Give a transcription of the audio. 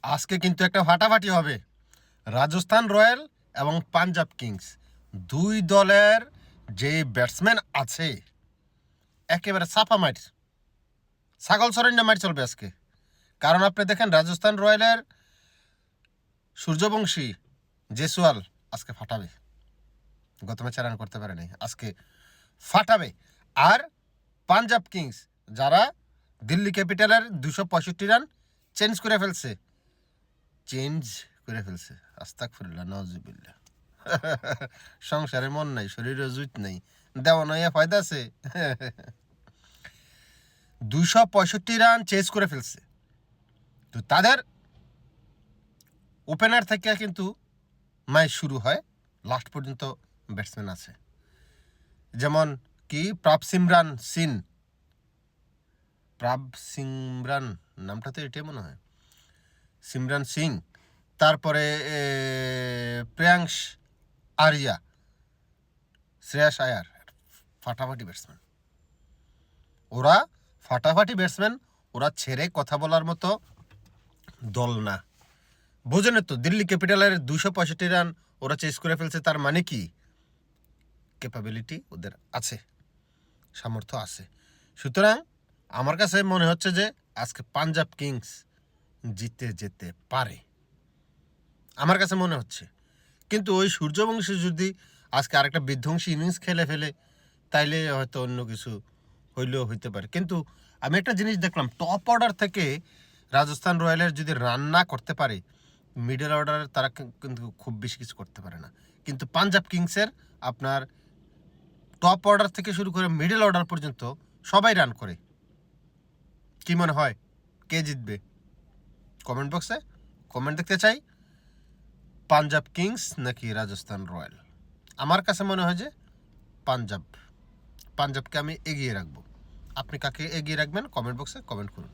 আজকে কিন্তু একটা ফাটাফাটি হবে। রাজস্থান রয়্যাল এবং পাঞ্জাব কিংস দুই দলের যে ব্যাটসম্যান আছে একেবারে সাফা মাইট, ছাগল সরেন্ডা মাইট চলবে আজকে। কারণ আপনি দেখেন রাজস্থান রয়্যালের সূর্যবংশী জেসওয়াল আজকে ফাটাবে, গত ম্যাচে রান করতে পারেনি, আজকে ফাটাবে। আর পাঞ্জাব কিংস যারা দিল্লি ক্যাপিটালের 265 রান চেঞ্জ করে ফেলছে, আস্তাগফিরুল্লাহ নাউজুবিল্লাহ। সংসারে মন নাই, শরীরে জুত নাই, দেওয়া নয় ফায়দা আছে। 265 রান চেঞ্জ করে ফেলছে। তো তাদের ওপেনার থেকে কিন্তু ম্যাচ শুরু হয়, লাস্ট পর্যন্ত ব্যাটসম্যান আছে, যেমন কি প্রাবসিমরান নামটা তো এটাই মনে হয়, সিমরান সিং, তারপরে প্রিয়াংশ আরিয়া, শ্রেয়াস আয়ার, ফাটাফাটি ব্যাটসম্যান। ওরা ছেড়ে কথা বলার মতো দল না। বোঝেন তো, দিল্লি ক্যাপিটালের 265 রান ওরা চেস করে ফেলছে, তার মানে কি ক্যাপাবিলিটি ওদের আছে, সামর্থ্য আছে। সুতরাং আমার কাছে মনে হচ্ছে যে আজকে পাঞ্জাব কিংস জিতে যেতে পারে, আমার কাছে মনে হচ্ছে। কিন্তু ওই সূর্যবংশী যদি আজকে আরেকটা বিধ্বংসী ইনিংস খেলে ফেলে, তাইলে হয়তো অন্য কিছু হইলেও হইতে পারে। কিন্তু আমি একটা জিনিস দেখলাম, টপ অর্ডার থেকে রাজস্থান রয়্যালের যদি রান না করতে পারে, মিডল অর্ডারের তারা কিন্তু খুব বেশি কিছু করতে পারে না। কিন্তু পাঞ্জাব কিংসের আপনার টপ অর্ডার থেকে শুরু করে মিডল অর্ডার পর্যন্ত সবাই রান করে। কি মনে হয় কে জিতবে? কমেন্ট বক্সে কমেন্ট দেখতে চাই। পাঞ্জাব কিংস নাকি রাজস্থান রয়্যাল? আমার কাছে মনে হয় যে পাঞ্জাবকে আমি এগিয়ে রাখবো। আপনি কাকে এগিয়ে রাখবেন কমেন্ট বক্সে কমেন্ট করুন।